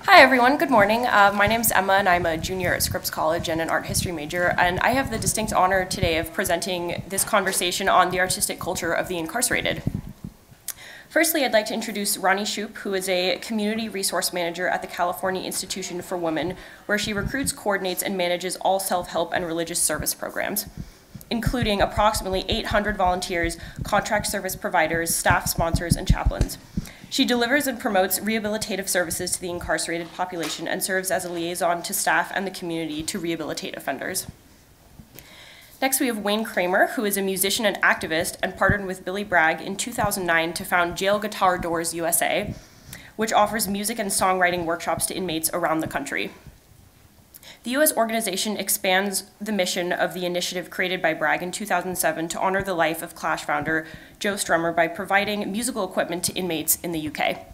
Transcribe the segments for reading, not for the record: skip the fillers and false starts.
Hi everyone, good morning. My name's Emma and I'm a junior at Scripps College and an art history major, and I have the distinct honor today of presenting this conversation on the artistic culture of the incarcerated. Firstly, I'd like to introduce Ronnie Shupe, who is a community resource manager at the California Institution for Women, where she recruits, coordinates, and manages all self-help and religious service programs, including approximately 800 volunteers, contract service providers, staff sponsors, and chaplains. She delivers and promotes rehabilitative services to the incarcerated population and serves as a liaison to staff and the community to rehabilitate offenders. Next, we have Wayne Kramer, who is a musician and activist and partnered with Billy Bragg in 2009 to found Jail Guitar Doors USA, which offers music and songwriting workshops to inmates around the country. The U.S. organization expands the mission of the initiative created by Bragg in 2007 to honor the life of Clash founder Joe Strummer by providing musical equipment to inmates in the UK.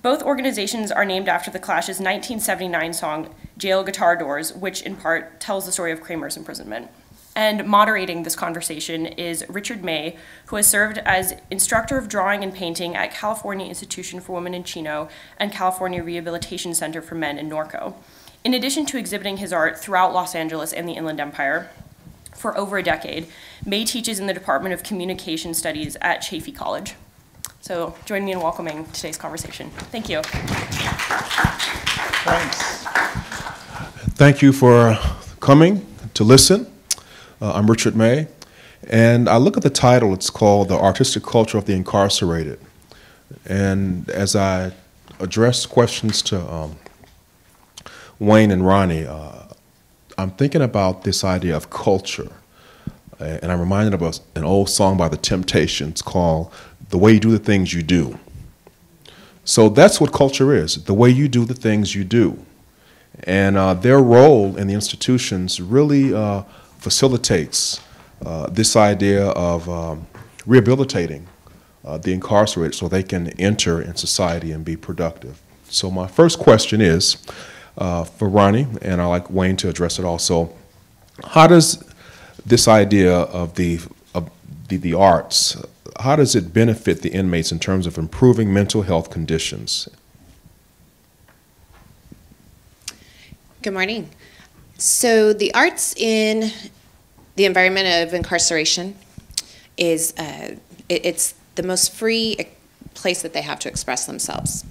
Both organizations are named after the Clash's 1979 song, Jail Guitar Doors, which in part tells the story of Kramer's imprisonment. And moderating this conversation is Richard May, who has served as instructor of drawing and painting at California Institution for Women in Chino and California Rehabilitation Center for Men in Norco. In addition to exhibiting his art throughout Los Angeles and the Inland Empire for over a decade, May teaches in the Department of Communication Studies at Chaffey College. So join me in welcoming today's conversation. Thank you. Thanks. Thank you for coming to listen. I'm Richard May, and I look at the title. It's called The Artistic Culture of the Incarcerated. And as I address questions to Wayne and Ronnie, I'm thinking about this idea of culture, and I'm reminded of an old song by The Temptations called The Way You Do the Things You Do. So that's what culture is, the way you do the things you do. And their role in the institutions really facilitates this idea of rehabilitating the incarcerated so they can enter in society and be productive. So my first question is, for Ronnie, and I'd like Wayne to address it also, how does this idea of the arts, how does it benefit the inmates in terms of improving mental health conditions? Good morning. So the arts in the environment of incarceration is, it's the most free place that they have to express themselves.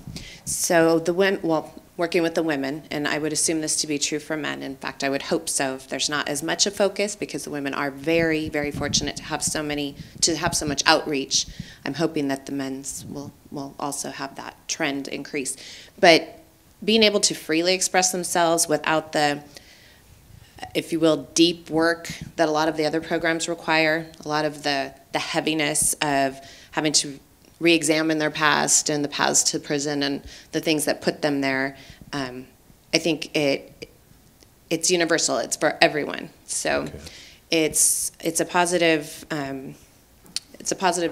So the women, well, working with the women, and I would assume this to be true for men. In fact, I would hope so. If there's not as much a focus, because the women are very, very fortunate to have so much outreach. I'm hoping that the men's will also have that trend increase. But being able to freely express themselves without the, if you will, deep work that a lot of the other programs require, a lot of the heaviness of having to re-examine their past and the paths to prison and the things that put them there. I think it's universal. It's for everyone. So okay. It's a positive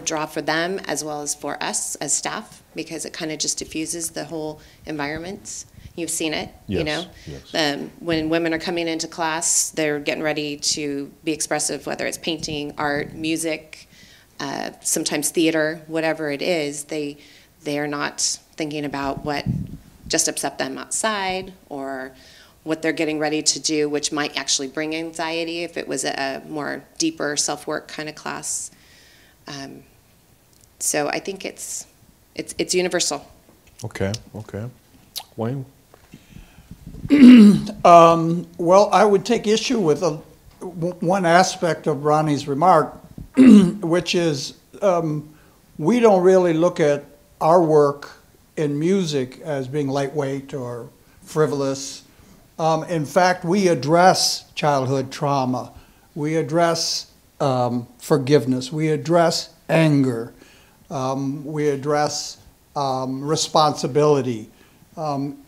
draw for them as well as for us as staff, because it kind of just diffuses the whole environment. You've seen it, yes, you know. Yes. When women are coming into class, they're getting ready to be expressive, whether it's painting, art, music, sometimes theater, whatever it is. They are not thinking about what just upset them outside or what they're getting ready to do, which might actually bring anxiety if it was a more deeper self-work kind of class. So I think it's universal. Okay. Wayne? Well, I would take issue with one aspect of Ronnie's remark, which is we don't really look at our work in music as being lightweight or frivolous. In fact, we address childhood trauma. We address forgiveness. We address anger. We address responsibility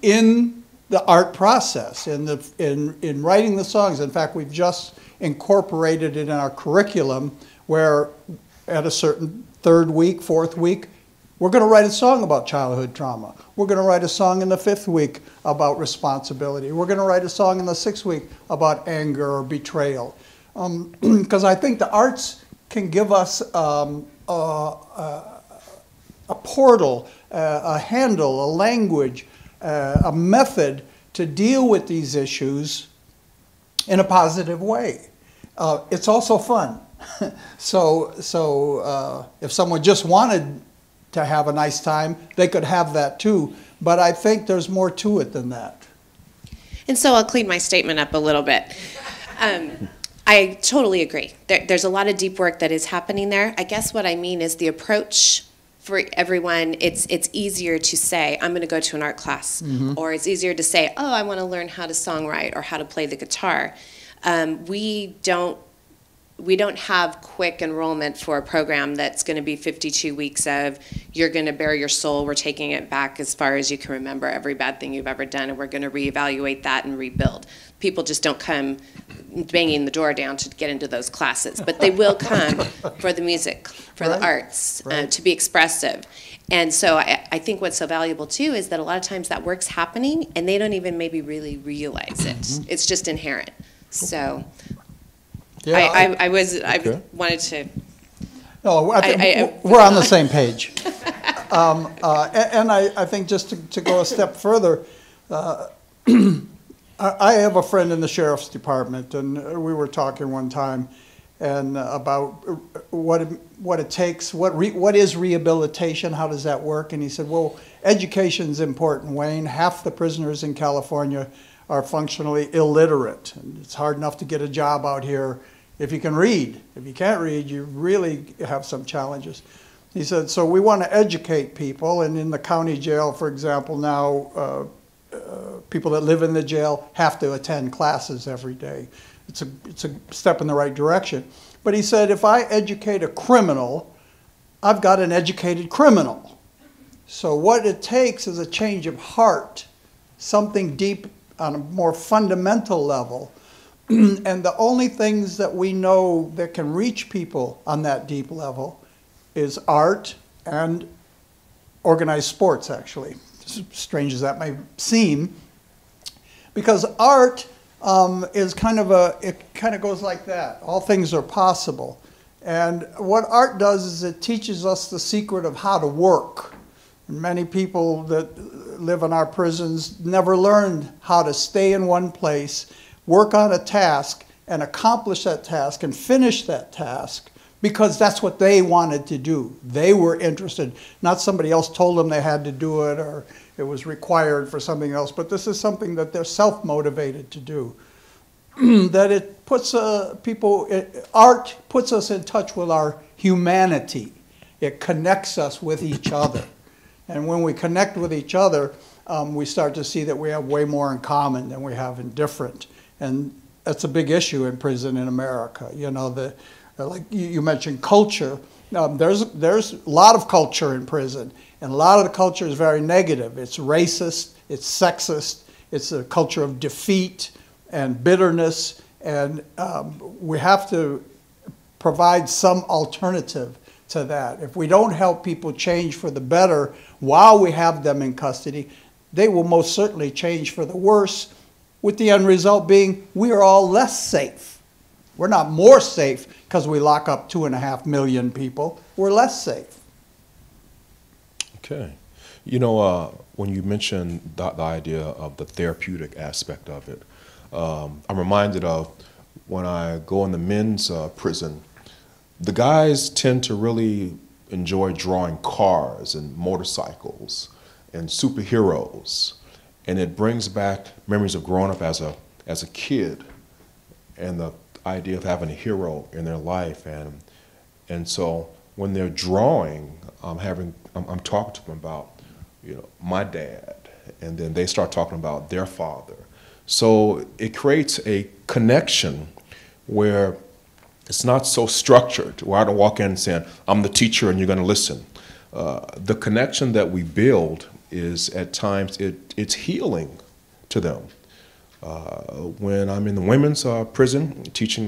in the art process, in writing the songs. In fact, we've just incorporated it in our curriculum, where at a certain third week, fourth week, we're going to write a song about childhood trauma. We're going to write a song in the fifth week about responsibility. We're going to write a song in the sixth week about anger or betrayal. Because I think the arts can give us a portal, a handle, a language a method to deal with these issues in a positive way. It's also fun. So if someone just wanted to have a nice time, they could have that too. But I think there's more to it than that. And so I'll clean my statement up a little bit. I totally agree. There's a lot of deep work that is happening there. I guess what I mean is the approach for everyone, it's easier to say, I'm going to go to an art class. Or it's easier to say, oh, I want to learn how to songwrite or how to play the guitar. We don't have quick enrollment for a program that's going to be 52 weeks of, you're going to bare your soul, we're taking it back as far as you can remember, every bad thing you've ever done, and we're going to reevaluate that and rebuild. People just don't come banging the door down to get into those classes, but they will come for the music, for the arts, to be expressive. And so I think what's so valuable too is that a lot of times that work's happening and they don't even maybe really realize it. It's just inherent. So Yeah, I wanted to. No, we're on the same page. And I think just to go a step further, I have a friend in the sheriff's department, and we were talking one time and about what it takes, what is rehabilitation, how does that work? And he said, well, education's important, Wayne. Half the prisoners in California are functionally illiterate, and it's hard enough to get a job out here if you can read. If you can't read, you really have some challenges. He said, so we want to educate people, and in the county jail, for example, now people that live in the jail have to attend classes every day. It's a step in the right direction. But he said, if I educate a criminal, I've got an educated criminal. So what it takes is a change of heart, something deep on a more fundamental level. And the only things that we know that can reach people on that deep level is art and organized sports, actually. As strange as that may seem. Because art is it kind of goes like that. All things are possible. And what art does is it teaches us the secret of how to work. And many people that live in our prisons never learned how to stay in one place, work on a task, and accomplish that task and finish that task because that's what they wanted to do. They were interested. Not somebody else told them they had to do it or it was required for something else, but this is something that they're self-motivated to do. That it puts art puts us in touch with our humanity. It connects us with each other. And when we connect with each other, we start to see that we have way more in common than we have in different. And that's a big issue in prison in America. You know, like you mentioned culture. There's a lot of culture in prison, and a lot of the culture is very negative. It's racist, it's sexist, it's a culture of defeat and bitterness, and we have to provide some alternative to that. If we don't help people change for the better while we have them in custody, they will most certainly change for the worse, with the end result being we are all less safe. We're not more safe because we lock up 2.5 million people. We're less safe. Okay. You know, when you mentioned the idea of the therapeutic aspect of it, I'm reminded of when I go in the men's prison, the guys tend to really enjoy drawing cars and motorcycles and superheroes. And it brings back memories of growing up as a kid and the idea of having a hero in their life. And so when they're drawing, I'm talking to them about, you know, my dad, and then they start talking about their father. So it creates a connection where it's not so structured, where I don't walk in saying, I'm the teacher and you're going to listen. The connection that we build is at times, it's healing to them. When I'm in the women's prison teaching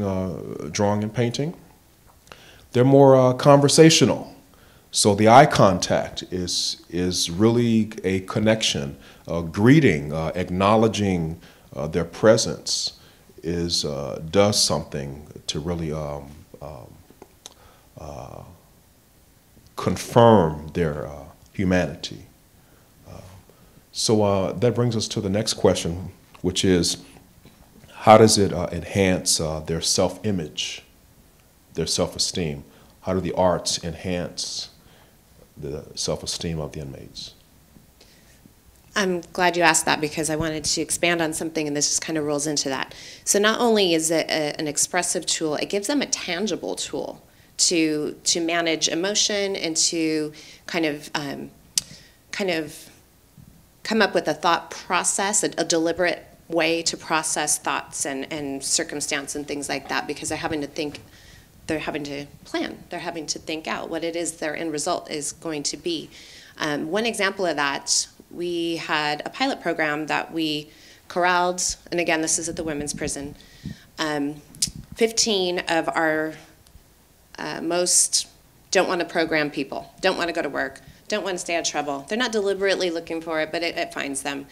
drawing and painting, they're more conversational. So the eye contact is really a connection, greeting, acknowledging their presence does something to really confirm their humanity. So that brings us to the next question, which is, how does it enhance their self-image, their self-esteem? How do the arts enhance the self-esteem of the inmates? I'm glad you asked that because I wanted to expand on something, and this just kind of rolls into that. So not only is it an expressive tool, it gives them a tangible tool to manage emotion and to kind of come up with a thought process, a deliberate way to process thoughts and circumstance and things like that, because they're having to think, they're having to plan, they're having to think out what it is their end result is going to be. One example of that, we had a pilot program that we corralled, and again, this is at the women's prison. 15 of our most don't want to program people, don't want to go to work, don't want to stay out of trouble. They're not deliberately looking for it, but it finds them.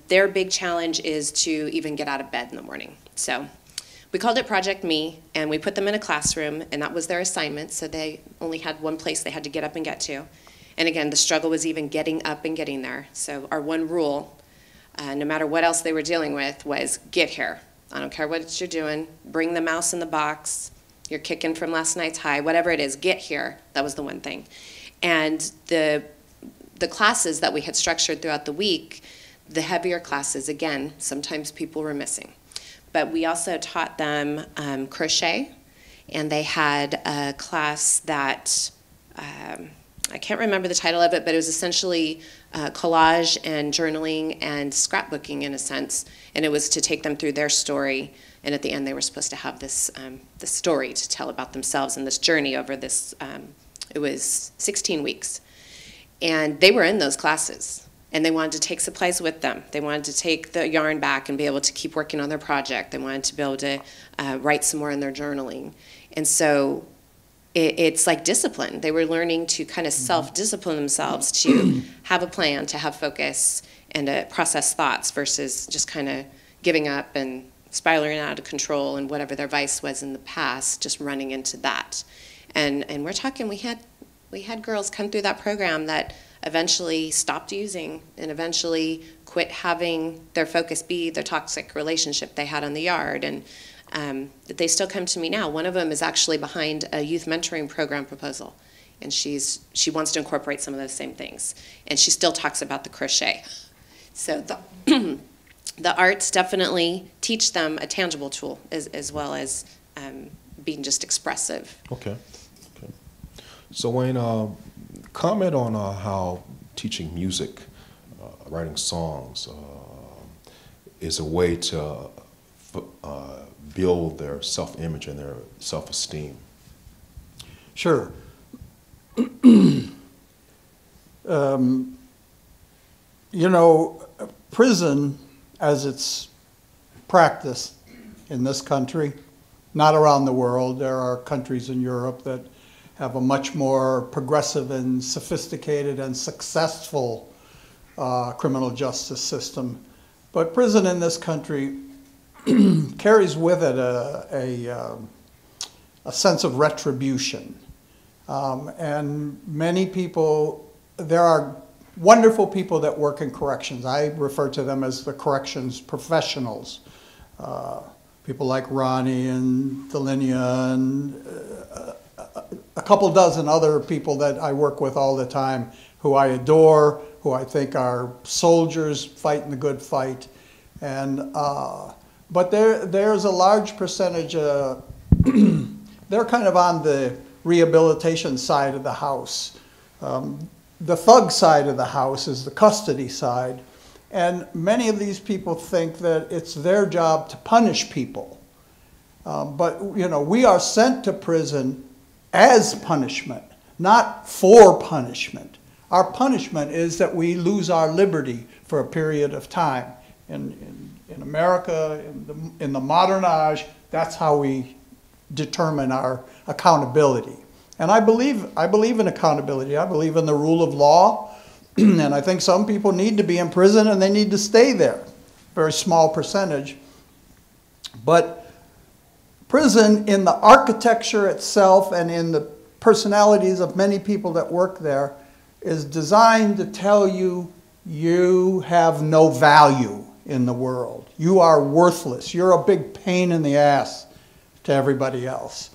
Their big challenge is to even get out of bed in the morning. So we called it Project Me, and we put them in a classroom, and that was their assignment, so they only had one place they had to get up and get to. And again, the struggle was even getting up and getting there. So our one rule, no matter what else they were dealing with, was get here. I don't care what you're doing. Bring the mouse in the box. You're kicking from last night's high. Whatever it is, get here. That was the one thing. And the classes that we had structured throughout the week, the heavier classes, again, sometimes people were missing. But we also taught them crochet, and they had a class that, I can't remember the title of it, but it was essentially collage and journaling and scrapbooking in a sense, and it was to take them through their story, and at the end they were supposed to have this, this story to tell about themselves and this journey over this, it was 16 weeks. And they were in those classes, and they wanted to take supplies with them. They wanted to take the yarn back and be able to keep working on their project. They wanted to be able to write some more in their journaling. And so it's like discipline. They were learning to kind of self-discipline themselves, to have a plan, to have focus, and to process thoughts versus just kind of giving up and spiraling out of control and whatever their vice was in the past, just running into that. And we're talking, we had girls come through that program that eventually stopped using and eventually quit having their focus be their toxic relationship they had on the yard. And they still come to me now. One of them is actually behind a youth mentoring program proposal, and she wants to incorporate some of those same things. And she still talks about the crochet. So the arts definitely teach them a tangible tool as well as being just expressive. Okay. So Wayne, comment on how teaching music, writing songs, is a way to build their self-image and their self-esteem. Sure. You know, prison, as it's practiced in this country, not around the world. There are countries in Europe that have a much more progressive and sophisticated and successful criminal justice system. But prison in this country carries with it a sense of retribution. And many people, there are wonderful people that work in corrections. I refer to them as the corrections professionals. People like Ronnie and Delinia and a couple dozen other people that I work with all the time who I adore, who I think are soldiers fighting the good fight. And, but there's a large percentage, they're kind of on the rehabilitation side of the house. The thug side of the house is the custody side. And many of these people think that it's their job to punish people. But, you know, we are sent to prison as punishment, not for punishment. Our punishment is that we lose our liberty for a period of time. In America, in the modern age, that's how we determine our accountability. And I believe in accountability. I believe in the rule of law. And I think some people need to be in prison and they need to stay there. Very small percentage. But prison, in the architecture itself and in the personalities of many people that work there, is designed to tell you you have no value in the world. You are worthless. You're a big pain in the ass to everybody else.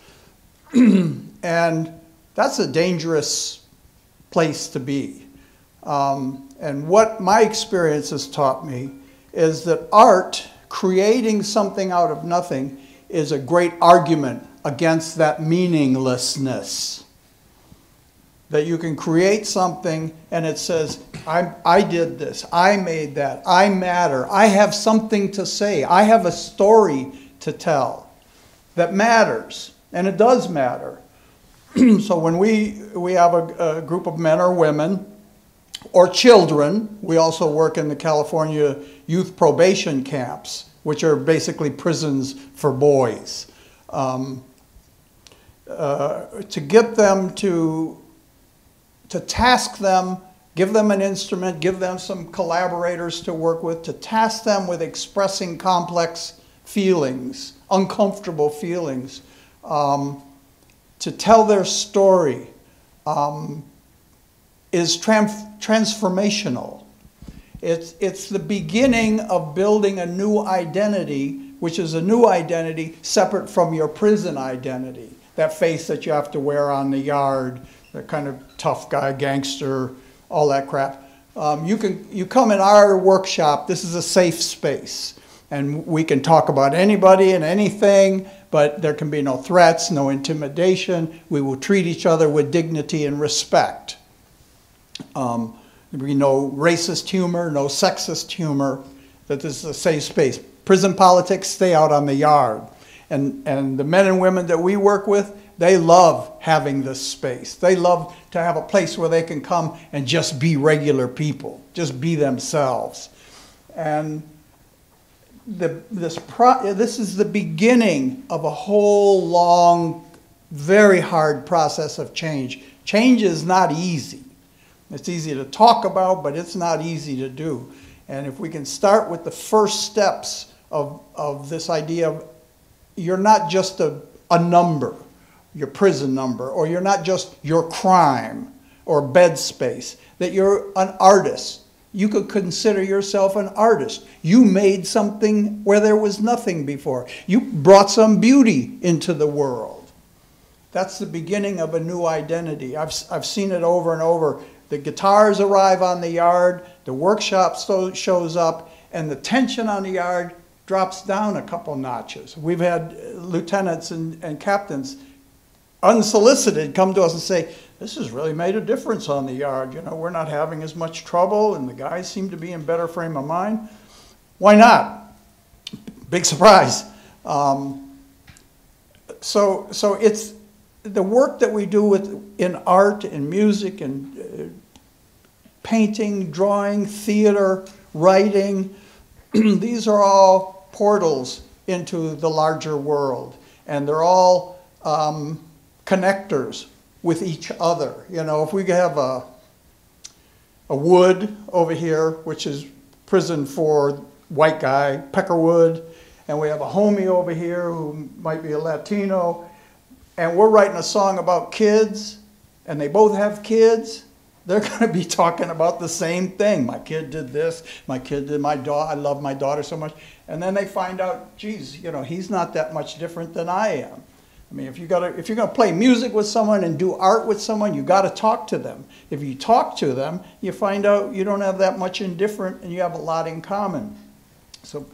And that's a dangerous place to be. And what my experience has taught me is that art, creating something out of nothing, is a great argument against that meaninglessness. That you can create something and it says, I did this, I made that, I matter, I have something to say, I have a story to tell that matters, and it does matter. So when we have a group of men or women or children, we also work in the California youth probation camps, which are basically prisons for boys. To get them to task them, give them an instrument, give them some collaborators to work with, to task them with expressing complex feelings, uncomfortable feelings, to tell their story is transformational. It's the beginning of building a new identity, which is a new identity separate from your prison identity. That face that you have to wear on the yard, that kind of tough guy, gangster, all that crap. You come in our workshop, this is a safe space. And we can talk about anybody and anything, but there can be no threats, no intimidation. We will treat each other with dignity and respect. There will be no racist humor, no sexist humor, that this is a safe space. Prison politics, stay out on the yard. And the men and women that we work with, they love having this space. They love to have a place where they can come and just be regular people, just be themselves. And this is the beginning of a whole long, very hard process of change. Change is not easy. It's easy to talk about, but it's not easy to do. And if we can start with the first steps of this idea of you're not just a number, your prison number, or you're not just your crime or bed space, that you're an artist. You could consider yourself an artist. You made something where there was nothing before. You brought some beauty into the world. That's the beginning of a new identity. I've seen it over and over. The guitars arrive on the yard, the workshop shows up, and the tension on the yard drops down a couple notches. We've had lieutenants and captains unsolicited come to us and say, this has really made a difference on the yard. You know, we're not having as much trouble and the guys seem to be in better frame of mind. Why not? Big surprise. So it's the work that we do in art and music and painting, drawing, theater, writing. These are all portals into the larger world, and they're all connectors with each other. You know, if we have a wood over here, which is prison for white guy, Peckerwood, and we have a homie over here who might be a Latino, and we're writing a song about kids, and they both have kids, they're going to be talking about the same thing. My kid did this, my kid did my daughter, I love my daughter so much. And then they find out, geez, you know, he's not that much different than I am. I mean, if you're going to play music with someone and do art with someone, you got to talk to them. If you talk to them, you find out you don't have that much indifferent and you have a lot in common. So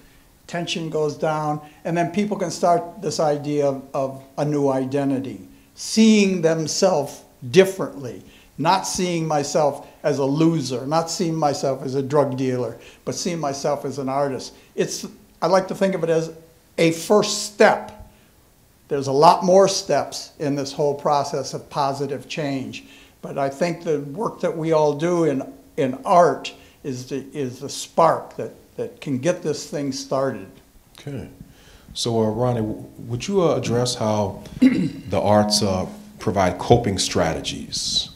tension goes down, and then people can start this idea of a new identity, seeing themselves differently, not seeing myself as a loser, not seeing myself as a drug dealer, but seeing myself as an artist. I like to think of it as a first step. There's a lot more steps in this whole process of positive change. But I think the work that we all do in art is the spark that can get this thing started. Okay. So, Ronnie, would you address how the arts provide coping strategies?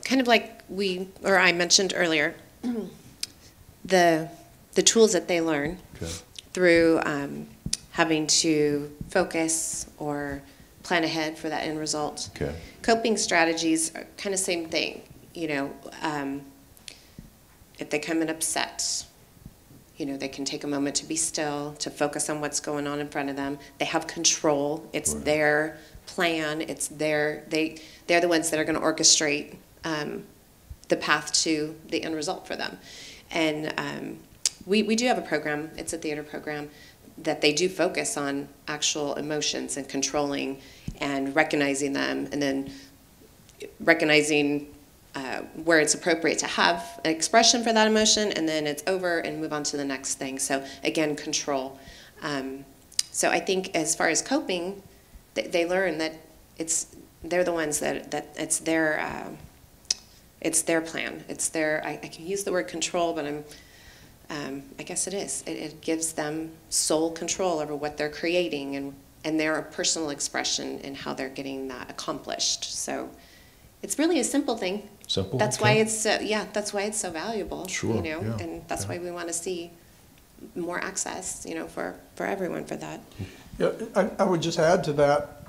Kind of like I mentioned earlier, the tools that they learn through having to focus or plan ahead for that end result. Okay. Coping strategies are kind of same thing. you know, if they come in upset, you know, they can take a moment to be still, to focus on what's going on in front of them. They have control. It's Right. their plan. It's they're the ones that are going to orchestrate the path to the end result for them. And we do have a program. It's a theater program that they do focus on actual emotions and controlling and recognizing them, and then recognizing where it's appropriate to have an expression for that emotion, and then it's over and move on to the next thing. So again, control. So I think as far as coping, they learn that they're the ones that it's their plan. It's their, I can use the word control, but I guess it is. It gives them sole control over what they're creating and their personal expression and how they're getting that accomplished. So it's really a simple thing. Simple. That's okay. why it's that's why it's so valuable. Sure, You know, yeah, and that's why we want to see more access. You know, for everyone for that. Yeah, I would just add to that.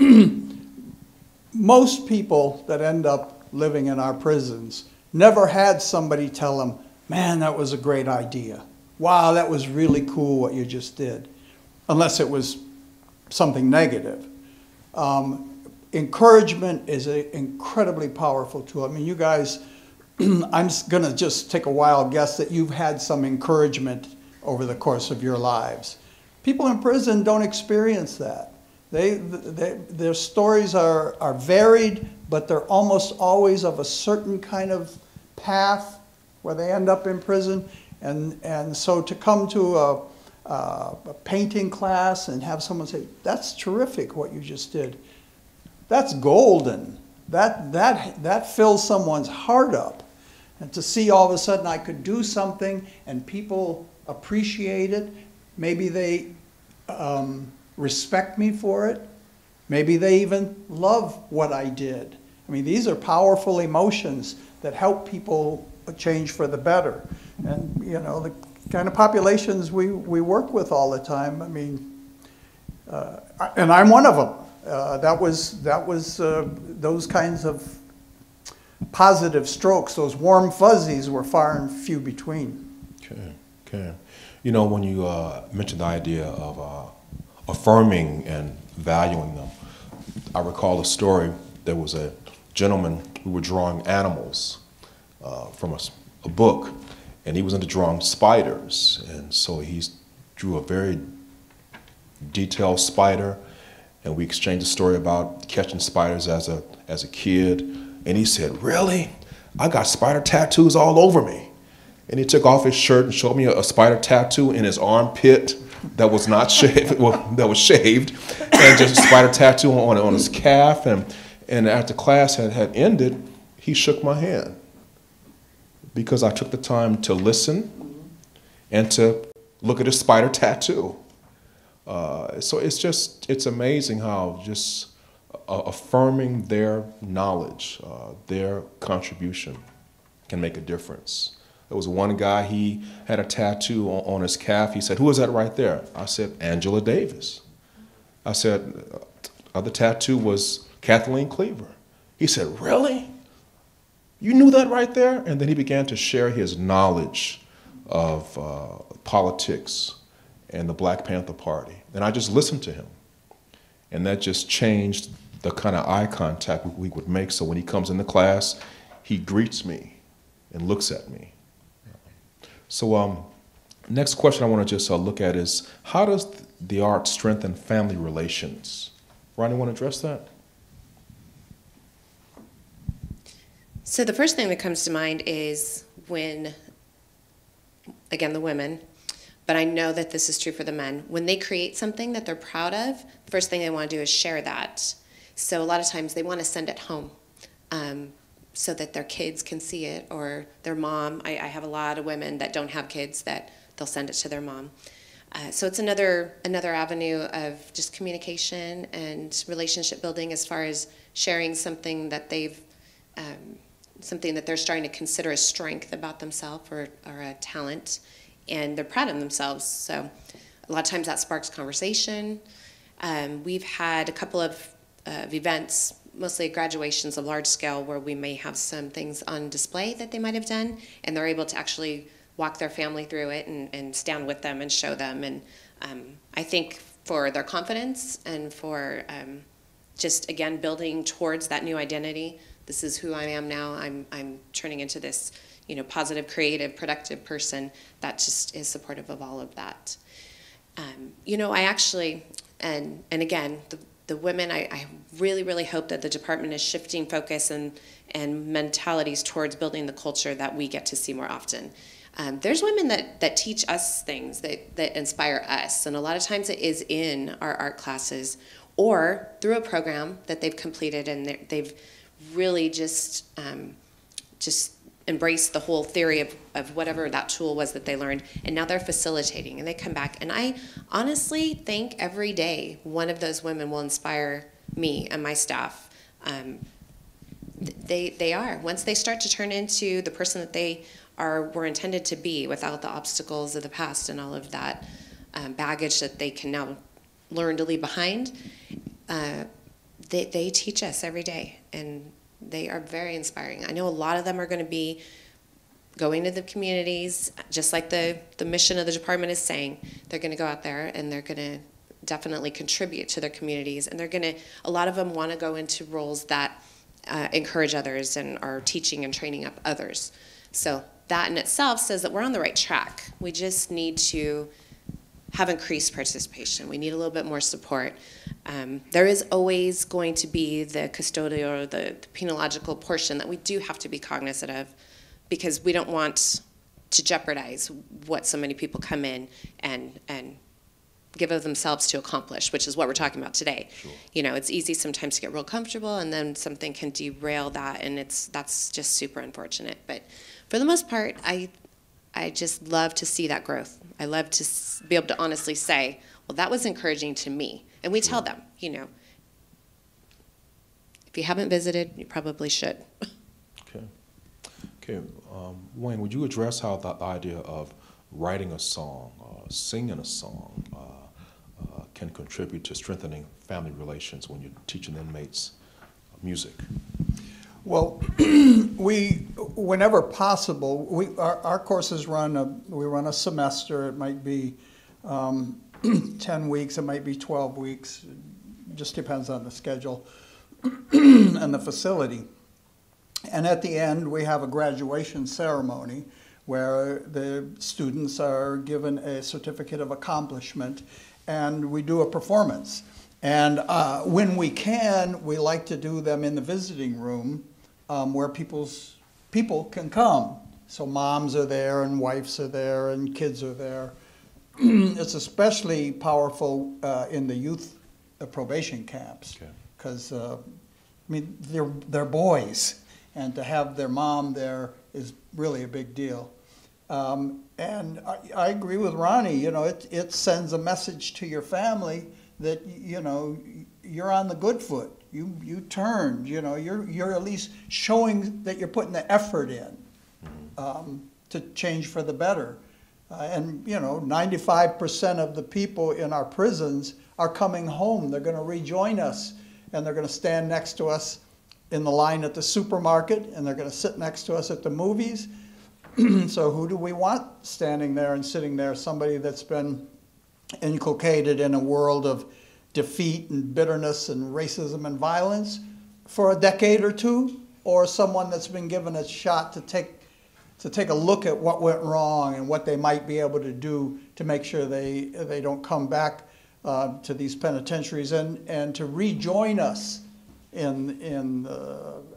Most people that end up living in our prisons never had somebody tell them, "Man, that was a great idea. Wow, that was really cool what you just did," unless it was something negative. Encouragement is an incredibly powerful tool. I mean, you guys, I'm going to just take a wild guess that you've had some encouragement over the course of your lives. People in prison don't experience that. Their stories are varied, but they're almost always of a certain kind of path where they end up in prison. And so to come to a painting class and have someone say, "That's terrific what you just did," that's golden. That fills someone's heart up. And to see all of a sudden I could do something and people appreciate it, maybe they respect me for it, maybe they even love what I did. I mean, these are powerful emotions that help people change for the better. And, you know, the kind of populations we work with all the time, I mean, and I'm one of them. That was those kinds of positive strokes, those warm fuzzies were far and few between. Okay. You know, when you mentioned the idea of affirming and valuing them, I recall a story. There was a gentleman who were drawing animals from a book, and he was into drawing spiders, and so he drew a very detailed spider, and we exchanged a story about catching spiders as a kid, and he said, "Really? I got spider tattoos all over me." And he took off his shirt and showed me a spider tattoo in his armpit that was not shaved, well, that was shaved, and just a spider tattoo on his calf. And after class had ended, he shook my hand because I took the time to listen and to look at his spider tattoo. So it's amazing how just affirming their knowledge, their contribution can make a difference. There was one guy, he had a tattoo on his calf. He said, "Who is that right there?" I said, "Angela Davis." I said, "Other tattoo was Kathleen Cleaver." He said, "Really? You knew that right there?" And then he began to share his knowledge of politics and the Black Panther Party. And I just listened to him. And that just changed the kind of eye contact we would make. So when he comes into class, he greets me and looks at me. So next question I want to just look at is, how does the art strengthen family relations? Ronnie, want to address that? So the first thing that comes to mind is when, again, the women, but I know that this is true for the men, when they create something that they're proud of, the first thing they want to do is share that. So a lot of times they want to send it home so that their kids can see it, or their mom. I have a lot of women that don't have kids that they'll send it to their mom. So it's another avenue of just communication and relationship building as far as sharing something that they've something that they're starting to consider a strength about themselves or a talent, and they're proud of themselves. So a lot of times that sparks conversation. We've had a couple of events mostly graduations of large scale where we may have some things on display that they might have done, and they're able to actually walk their family through it and stand with them and show them. And I think for their confidence and for just, again, building towards that new identity, this is who I am now. I'm turning into this, positive, creative, productive person that just is supportive of all of that. I actually, and again, the women, I really, really hope that the department is shifting focus and mentalities towards building the culture that we get to see more often. There's women that teach us things that inspire us, and a lot of times it is in our art classes or through a program that they've completed, and they've really just embraced the whole theory of whatever that tool was that they learned, and now they're facilitating, and they come back. And I honestly think every day one of those women will inspire me and my staff. They are. Once they start to turn into the person that they were intended to be without the obstacles of the past and all of that baggage that they can now learn to leave behind, they teach us every day, and they are very inspiring. I know a lot of them are going to be going to the communities, just like the mission of the department is saying. They're going to go out there and they're going to definitely contribute to their communities, and a lot of them want to go into roles that encourage others and are teaching and training up others. So that in itself says that we're on the right track. We just need to have increased participation. We need a little bit more support. There is always going to be the custodial or the penological portion that we do have to be cognizant of, because we don't want to jeopardize what so many people come in and give of themselves to accomplish, which is what we're talking about today. Sure. It's easy sometimes to get real comfortable, and then something can derail that, and that's just super unfortunate. But for the most part, I just love to see that growth. I love to be able to honestly say, well, that was encouraging to me. And we tell them, if you haven't visited, you probably should. Okay. Wayne, would you address how the idea of writing a song, singing a song, can contribute to strengthening family relations when you're teaching inmates music? Well, whenever possible, our courses we run a semester. It might be 10 weeks, it might be 12 weeks. It just depends on the schedule and the facility. And at the end, we have a graduation ceremony where the students are given a certificate of accomplishment, and we do a performance. And when we can, we like to do them in the visiting room where people can come. So moms are there, and wives are there, and kids are there. It's especially powerful in the youth probation camps, because they're boys, and to have their mom there is really a big deal. And I agree with Ronnie. It sends a message to your family that you're on the good foot. You turned. You're at least showing that you're putting the effort in to change for the better. And 95% of the people in our prisons are coming home. They're going to rejoin us, and they're going to stand next to us in the line at the supermarket, and they're going to sit next to us at the movies. So who do we want standing there and sitting there? Somebody that's been inculcated in a world of defeat and bitterness and racism and violence for a decade or two, or someone that's been given a shot to take a look at what went wrong and what they might be able to do to make sure they don't come back to these penitentiaries and to rejoin us in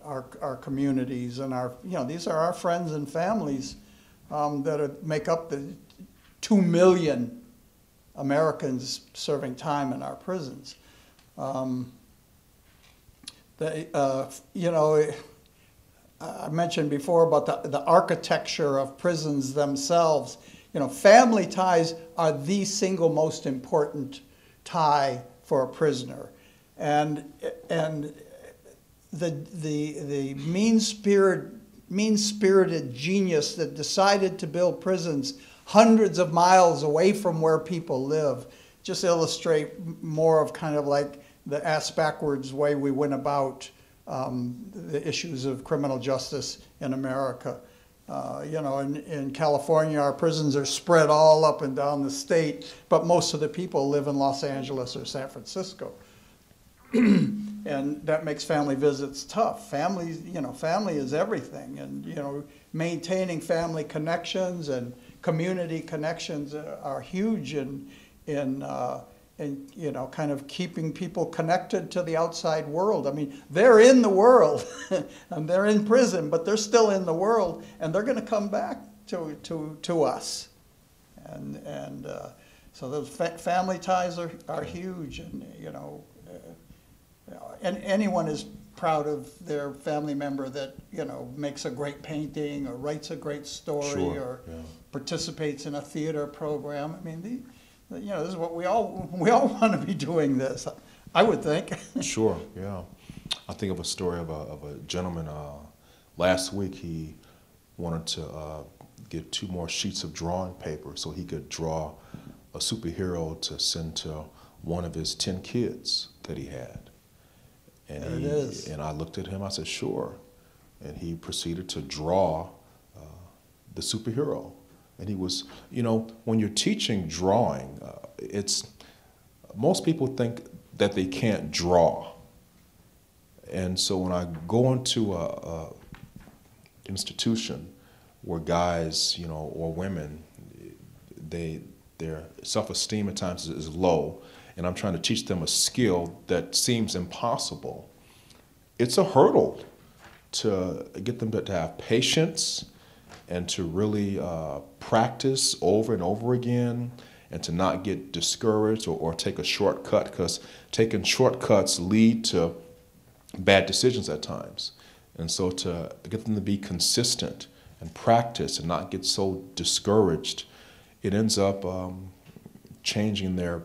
our communities and these are our friends and families that make up the 2 million Americans serving time in our prisons. I mentioned before about the architecture of prisons themselves. Family ties are the single most important tie for a prisoner, and the mean-spirited genius that decided to build prisons hundreds of miles away from where people live just illustrate more of kind of like the ass-backwards way we went about the issues of criminal justice in America. You know, in California, our prisons are spread all up and down the state, but most of the people live in Los Angeles or San Francisco. And that makes family visits tough. Family is everything. And, you know, maintaining family connections and community connections are huge in you know, kind of keeping people connected to the outside world. I mean, they're in the world, and they're in prison, but they're still in the world, and they're going to come back to us. And so those family ties are huge, and you know, and anyone is proud of their family member that, you know, makes a great painting or writes a great story. Sure, or yeah. participates in a theater program. I mean, you know, this is what we all want to be doing this, I would think. Sure, yeah. I think of a story of a gentleman, last week he wanted to get 2 more sheets of drawing paper so he could draw a superhero to send to one of his 10 kids that he had. And there it is. And I looked at him, I said, sure. And he proceeded to draw the superhero. And he was, you know, when you're teaching drawing, most people think that they can't draw. And so when I go into a institution where guys, you know, or women, their self-esteem at times is low, and I'm trying to teach them a skill that seems impossible, it's a hurdle to get them to have patience and to really practice over and over again, and to not get discouraged or take a shortcut, because taking shortcuts lead to bad decisions at times. And so to get them to be consistent and practice and not get so discouraged, it ends up changing their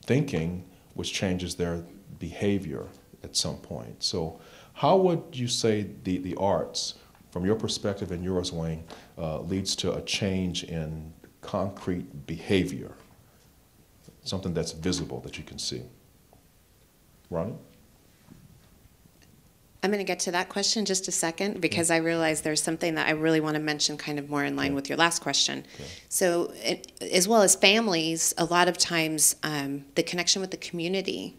thinking, which changes their behavior at some point. So how would you say the arts, from your perspective and yours, Wayne, leads to a change in concrete behavior, something that's visible that you can see? Ronnie? I'm going to get to that question in just a second, because I realize there's something that I really want to mention kind of more in line with your last question. Okay. So as well as families, a lot of times the connection with the community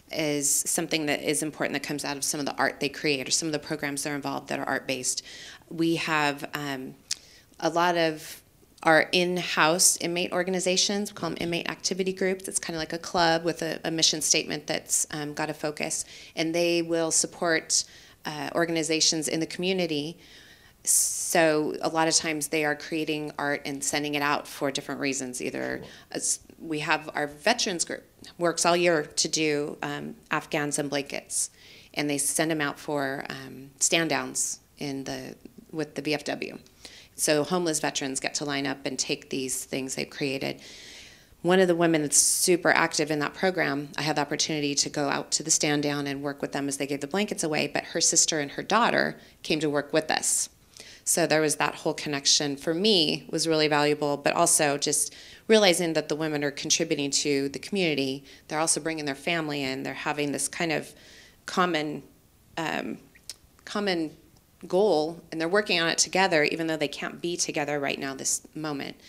is something that is important, that comes out of some of the art they create or some of the programs that are involved that are art-based. We have a lot of our in-house inmate organizations. We call them inmate activity groups. It's kind of like a club with a mission statement that's got a focus, and they will support organizations in the community. So a lot of times they are creating art and sending it out for different reasons. Either we have our veterans group, works all year to do Afghans and blankets, and they send them out for stand downs with the VFW. So homeless veterans get to line up and take these things they've created. One of the women that's super active in that program, I had the opportunity to go out to the stand down and work with them as they gave the blankets away, but her sister and her daughter came to work with us. So there was that whole connection. For me, was really valuable, but also just realizing that the women are contributing to the community. They're also bringing their family in. They're having this kind of common goal, and they're working on it together, even though they can't be together right now this moment.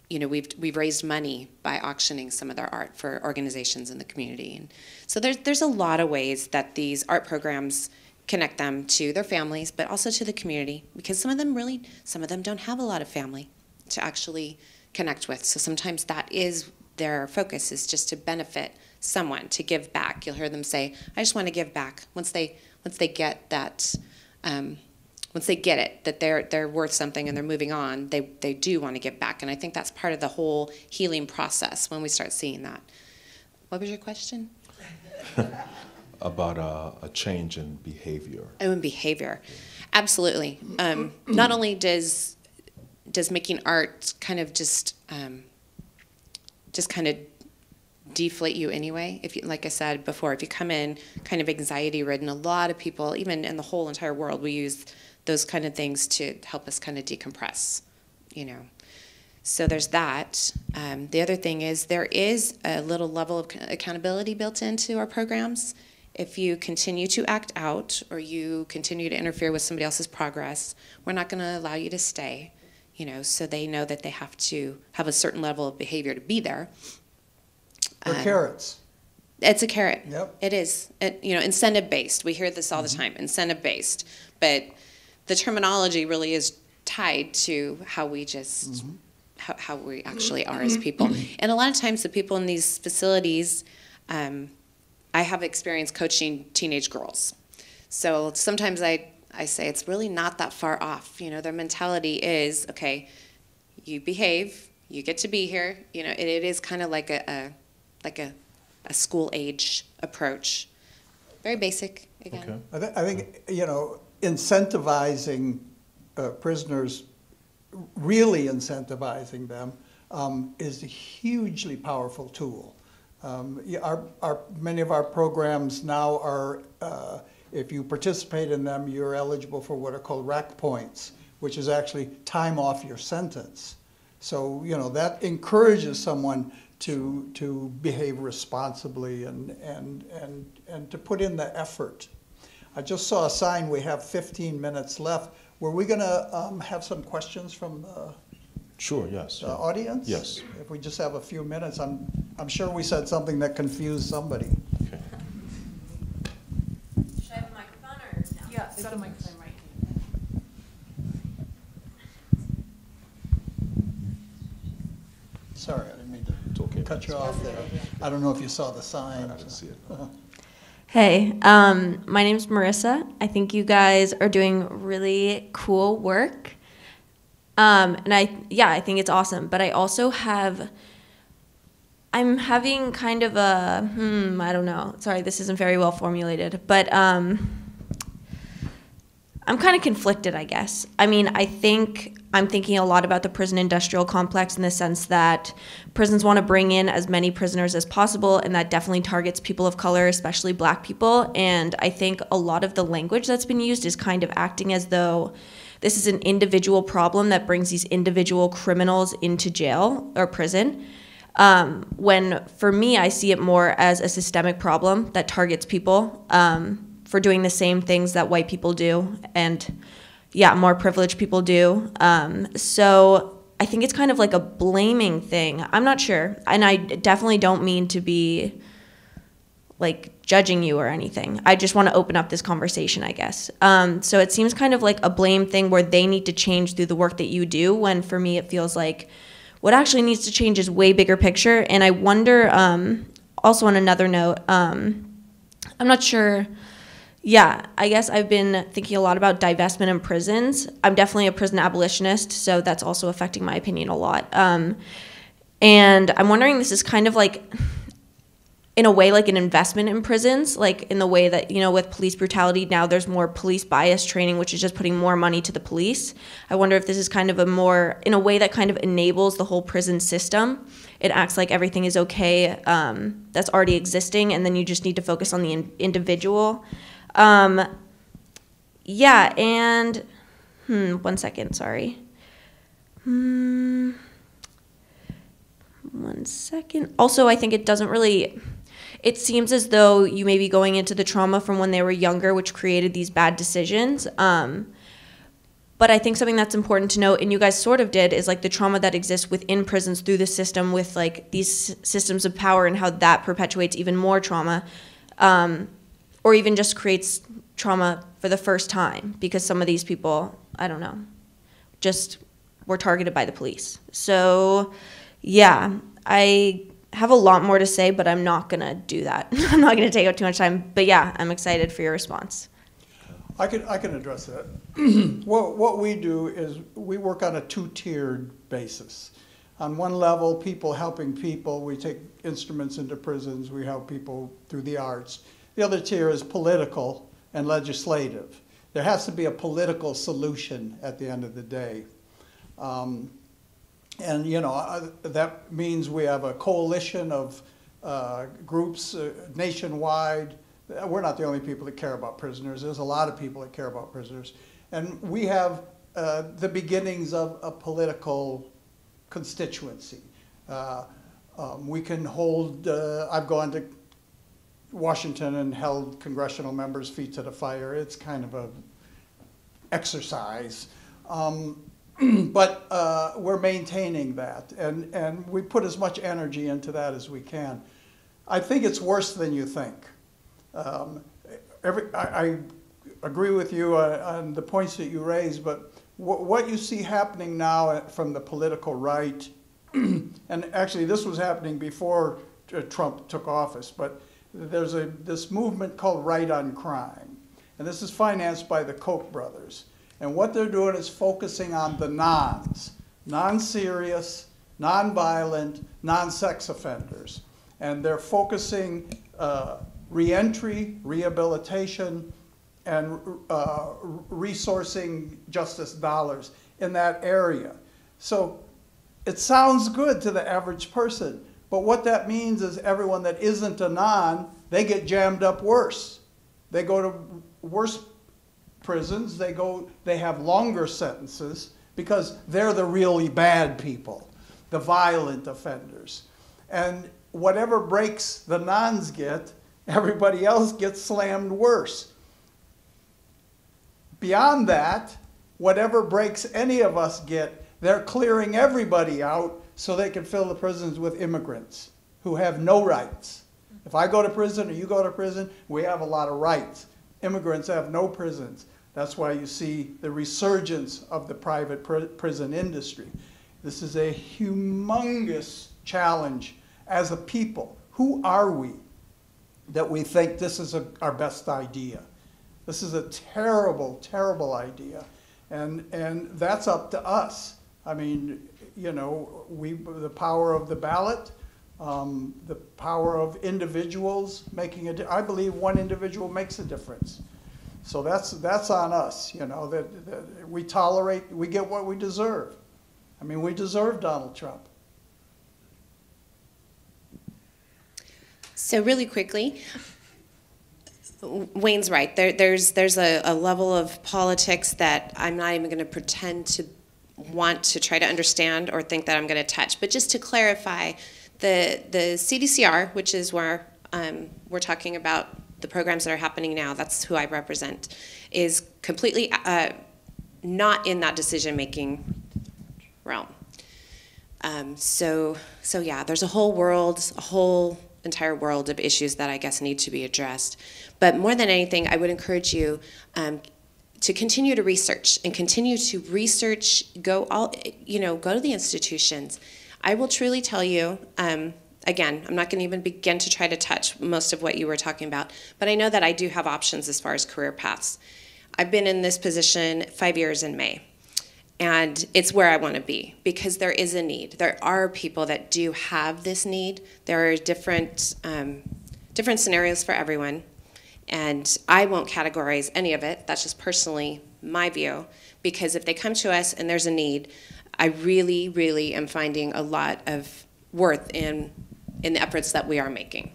You know, we've raised money by auctioning some of their art for organizations in the community, and so there's a lot of ways that these art programs connect them to their families, but also to the community, because some of them don't have a lot of family to actually connect with. So sometimes that is their focus, is just to benefit someone, to give back. You'll hear them say, "I just want to give back." Once they get that, once they get it, that they're worth something and they're moving on, they do want to give back. And I think that's part of the whole healing process when we start seeing that. What was your question? About a change in behavior. Oh, in behavior. Absolutely. Not only does making art kind of just kind of deflate you anyway. If you, like I said before, if you come in kind of anxiety ridden, a lot of people, even in the whole entire world, we use those kind of things to help us kind of decompress, you know. So there's that. The other thing is there is a little level of accountability built into our programs. if you continue to act out or you continue to interfere with somebody else's progress, we're not going to allow you to stay, so they know that they have to have a certain level of behavior to be there. They're carrots. It's a carrot. Yep. It is. Incentive-based. We hear this all the time, incentive-based. But the terminology really is tied to how we just, how we actually are as people. And a lot of times the people in these facilities, I have experience coaching teenage girls. So sometimes I say it's really not that far off. Their mentality is, okay, you behave, you get to be here. It is kind of like a school age approach. Very basic, again. Okay. I think, incentivizing prisoners, really incentivizing them, is a hugely powerful tool. Many of our programs now are, if you participate in them, you're eligible for what are called rack points, which is actually time off your sentence. So, that encourages someone to behave responsibly and to put in the effort. I just saw a sign, we have 15 minutes left. Were we going to have some questions from the Sure, yes. audience? Yes. If we just have a few minutes, I'm sure we said something that confused somebody. Okay. Should I have a microphone or no? Yeah, it's got a microphone right Sorry, I didn't mean It's okay. to cut you off there. I don't know if you saw the sign. I didn't see it. Hey, my name's Marissa. I think you guys are doing really cool work. And I think it's awesome. But I also I'm having kind of a, I don't know. Sorry, this isn't very well formulated. But I'm kind of conflicted, I guess. I mean, I'm thinking a lot about the prison industrial complex in the sense that prisons want to bring in as many prisoners as possible, and that definitely targets people of color, especially Black people. And I think a lot of the language that's been used is kind of acting as though this is an individual problem that brings these individual criminals into jail or prison. When for me, I see it more as a systemic problem that targets people for doing the same things that white people do and more privileged people do. So I think it's kind of like a blaming thing. I'm not sure. And I definitely don't mean to be like judging you or anything. I just want to open up this conversation, I guess. So it seems kind of like a blame thing where they need to change through the work that you do, when for me it feels like what actually needs to change is way bigger picture. And I wonder, also on another note, I'm not sure. Yeah, I guess I've been thinking a lot about divestment in prisons. I'm definitely a prison abolitionist, so that's also affecting my opinion a lot. And I'm wondering, this is kind of like, in a way, like an investment in prisons, like in the way that, with police brutality, now there's more police bias training, which is just putting more money to the police. I wonder if this is kind of in a way that kind of enables the whole prison system. It acts like everything is okay that's already existing, and then you just need to focus on the individual. And 1 second, sorry. 1 second. Also, I think it seems as though you may be going into the trauma from when they were younger, which created these bad decisions. But I think something that's important to note, and you guys sort of did, is like the trauma that exists within prisons through the system with like these systems of power and how that perpetuates even more trauma. Or even just creates trauma for the first time because some of these people, I don't know, just were targeted by the police. So, yeah, I have a lot more to say, but I'm not going to do that. I'm not going to take up too much time. But, yeah, I'm excited for your response. I can address that. What we do is we work on a two-tiered basis. On one level, people helping people. We take instruments into prisons. We help people through the arts. The other tier is political and legislative. There has to be a political solution at the end of the day. That means we have a coalition of groups nationwide. We're not the only people that care about prisoners. There's a lot of people that care about prisoners. And we have the beginnings of a political constituency. We can hold, I've gone to Washington and held congressional members' feet to the fire. It's kind of a exercise. But we're maintaining that, and we put as much energy into that as we can. I think it's worse than you think. I agree with you on the points that you raised, but what you see happening now from the political right, and actually this was happening before Trump took office, but there's this movement called Right on Crime, and this is financed by the Koch brothers. And what they're doing is focusing on the non-serious, non-violent, non-sex offenders. And they're focusing reentry, rehabilitation, and resourcing justice dollars in that area. So it sounds good to the average person, but what that means is everyone that isn't a non, they get jammed up worse. They go to worse prisons, they have longer sentences because they're the really bad people, the violent offenders. And whatever breaks the nons get, everybody else gets slammed worse. Beyond that, whatever breaks any of us get, they're clearing everybody out so they can fill the prisons with immigrants who have no rights. If I go to prison or you go to prison, we have a lot of rights. Immigrants have no prisons. That's why you see the resurgence of the private prison industry. This is a humongous challenge as a people. Who are we that we think this is our best idea? This is a terrible, terrible idea. And that's up to us. I mean, you know, the power of the ballot, the power of individuals making I believe one individual makes a difference. So that's on us, you know, that we tolerate, we get what we deserve. I mean, we deserve Donald Trump. So really quickly, Wayne's right. There's a level of politics that I'm not even going to pretend to want to try to understand or think that I'm going to touch. But just to clarify, the CDCR, which is where we're talking about the programs that are happening now, that's who I represent, is completely not in that decision-making realm. So yeah, there's a whole entire world of issues that I guess need to be addressed. But more than anything, I would encourage you to continue to research and continue to research. Go to the institutions. I will truly tell you. Again, I'm not going to even begin to try to touch most of what you were talking about, but I know that I do have options as far as career paths. I've been in this position 5 years in May, and it's where I want to be because there is a need. There are people that do have this need. There are different scenarios for everyone, and I won't categorize any of it. That's just personally my view, because if they come to us and there's a need, I really, really am finding a lot of worth in the efforts that we are making.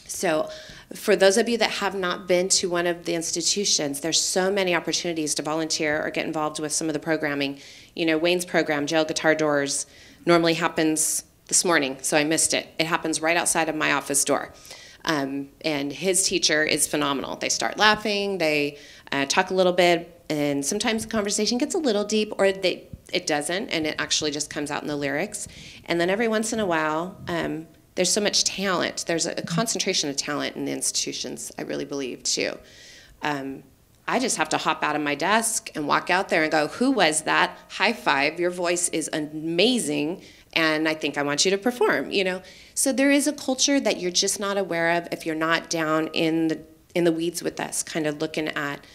So for those of you that have not been to one of the institutions, there's so many opportunities to volunteer or get involved with some of the programming. You know, Wayne's program, Jail Guitar Doors, normally happens this morning, so I missed it. It happens right outside of my office door. And his teacher is phenomenal. They start laughing, they talk a little bit, and sometimes the conversation gets a little deep, or it doesn't, and it actually just comes out in the lyrics. And then every once in a while, there's so much talent. There's a concentration of talent in the institutions, I really believe, too. I just have to hop out of my desk and walk out there and go, who was that? High five, your voice is amazing, and I think I want you to perform, you know? So there is a culture that you're just not aware of if you're not down in the weeds with us, kind of looking at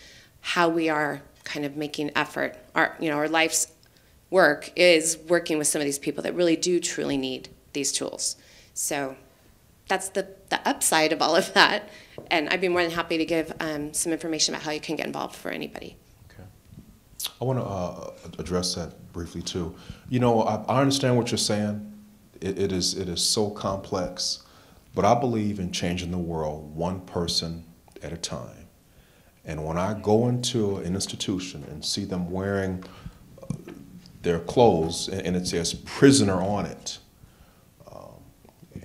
how we are kind of making effort. Our life's work is working with some of these people that really do truly need these tools. So that's the upside of all of that. And I'd be more than happy to give some information about how you can get involved for anybody. Okay. I want to address that briefly too. You know, I understand what you're saying. It is so complex, but I believe in changing the world one person at a time. And when I go into an institution and see them wearing their clothes and it says prisoner on it,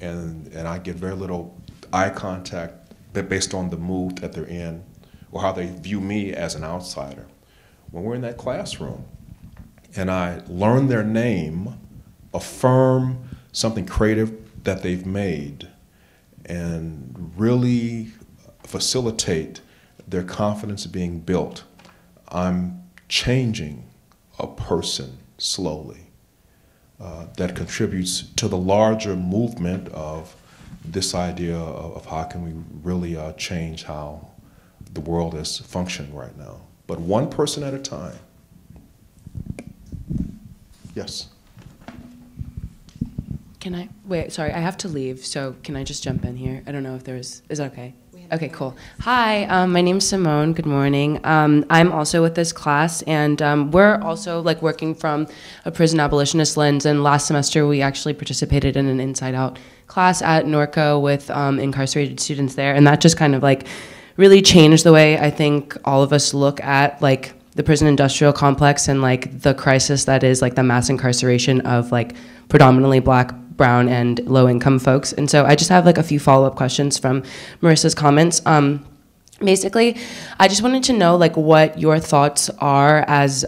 and I get very little eye contact based on the mood that they're in or how they view me as an outsider. When we're in that classroom and I learn their name, affirm something creative that they've made, and really facilitate their confidence being built, I'm changing a person slowly. That contributes to the larger movement of this idea of how can we really change how the world is functioning right now. But one person at a time. Yes. Can I, wait, sorry, I have to leave, so can I just jump in here? I don't know if is that okay? Okay, cool. Hi, my name's Simone, good morning. I'm also with this class, and we're also like working from a prison abolitionist lens, and last semester we actually participated in an Inside Out class at Norco with incarcerated students there, and that just kind of like really changed the way I think all of us look at like the prison industrial complex and like the crisis that is like the mass incarceration of like predominantly Black, brown, and low-income folks. And so I just have like a few follow-up questions from Marissa's comments. Basically, I just wanted to know like what your thoughts are as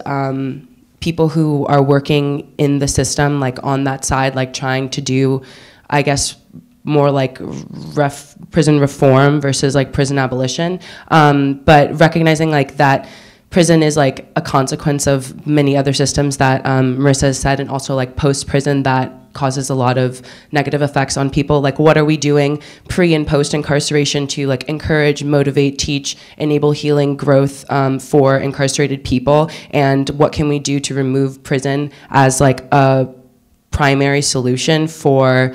people who are working in the system, like on that side, like trying to do, I guess, more like prison reform versus like prison abolition, but recognizing like that prison is like a consequence of many other systems that Marissa has said, and also like post-prison that causes a lot of negative effects on people. Like what are we doing pre and post incarceration to like encourage, motivate, teach, enable healing growth for incarcerated people? And what can we do to remove prison as like a primary solution for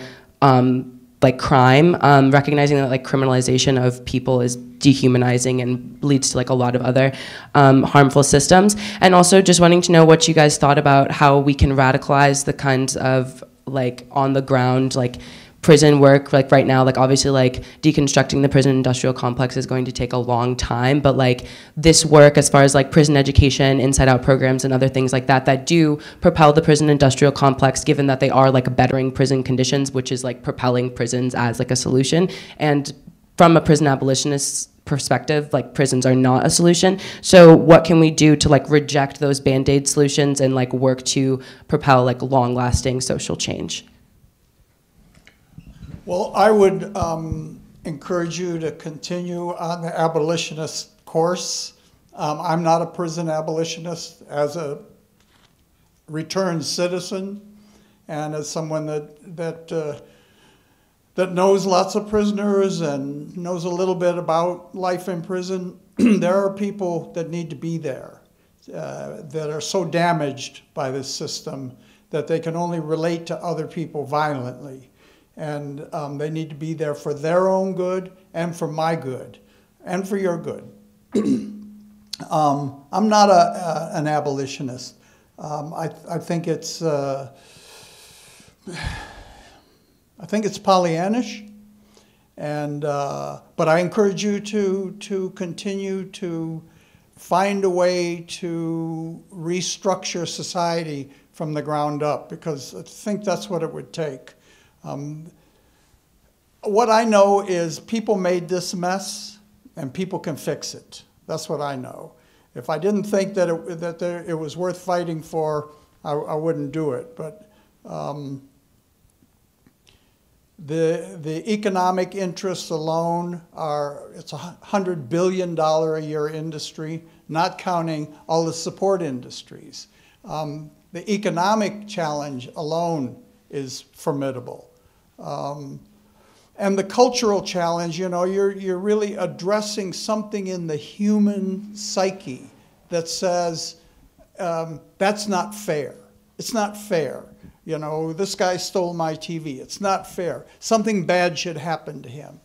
like crime, recognizing that like criminalization of people is dehumanizing and leads to like a lot of other harmful systems. And also just wanting to know what you guys thought about how we can radicalize the kinds of like on the ground like prison work. Like right now, like obviously like deconstructing the prison industrial complex is going to take a long time, but like this work as far as like prison education, inside out programs and other things like that that do propel the prison industrial complex, given that they are like bettering prison conditions, which is like propelling prisons as like a solution. And from a prison abolitionist perspective, like prisons are not a solution. So what can we do to like reject those Band-Aid solutions and like work to propel like long lasting social change? Well, I would encourage you to continue on the abolitionist course. I'm not a prison abolitionist. As a returned citizen and as someone that knows lots of prisoners and knows a little bit about life in prison, there are people that need to be there that are so damaged by this system that they can only relate to other people violently. And they need to be there for their own good and for my good and for your good. I'm not an abolitionist. I think it's Pollyannish, and but I encourage you to continue to find a way to restructure society from the ground up, because I think that's what it would take. What I know is people made this mess, and people can fix it. That's what I know. If I didn't think that it was worth fighting for, I wouldn't do it. But the economic interests alone it's $100 billion a year industry, not counting all the support industries. The economic challenge alone is formidable. And the cultural challenge, you know, you're really addressing something in the human psyche that says, that's not fair. It's not fair. You know, this guy stole my TV. It's not fair. Something bad should happen to him.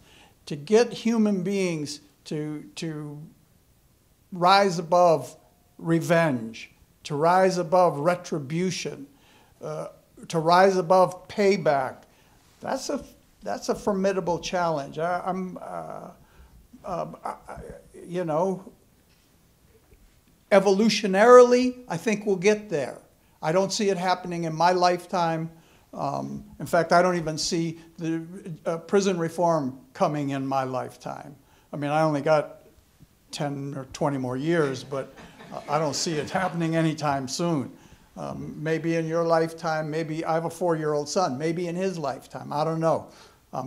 To get human beings to rise above revenge, to rise above retribution, to rise above payback, that's a formidable challenge. You know, evolutionarily, I think we'll get there. I don't see it happening in my lifetime, In fact, I don't even see the prison reform coming in my lifetime. I mean, I only got 10 or 20 more years, but I don't see it happening anytime soon. Maybe in your lifetime, maybe I have a 4-year-old son, maybe in his lifetime, I don't know.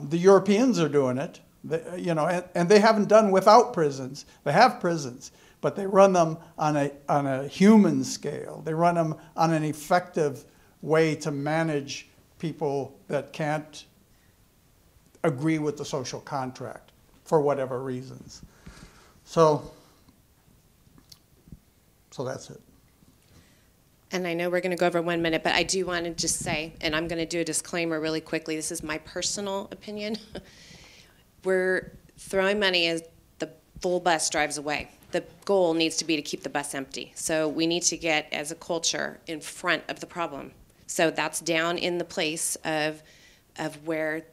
The Europeans are doing it, and they haven't done without prisons. They have prisons, but they run them on a human scale. They run them on an effective way to manage people that can't agree with the social contract for whatever reasons. So that's it. And I know we're going to go over 1 minute, but I do want to just say, and I'm going to do a disclaimer really quickly. This is my personal opinion. We're throwing money as the full bus drives away. The goal needs to be to keep the bus empty. So we need to get, as a culture, in front of the problem. So that's down in the place of where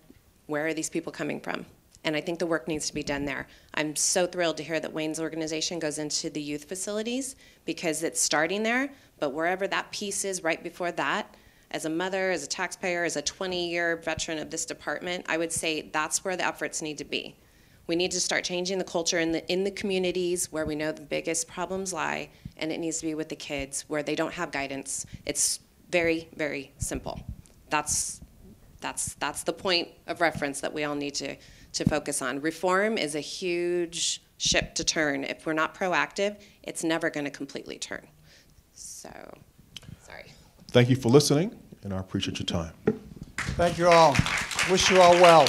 are these people coming from? And I think the work needs to be done there. I'm so thrilled to hear that Wayne's organization goes into the youth facilities because it's starting there, but wherever that piece is right before that, as a mother, as a taxpayer, as a 20-year veteran of this department, I would say that's where the efforts need to be. We need to start changing the culture in the communities where we know the biggest problems lie, and it needs to be with the kids where they don't have guidance. It's very, very simple. That's the point of reference that we all need to focus on. Reform is a huge ship to turn. If we're not proactive, it's never going to completely turn. So, sorry. Thank you for listening, and I appreciate your time. Thank you all. Wish you all well.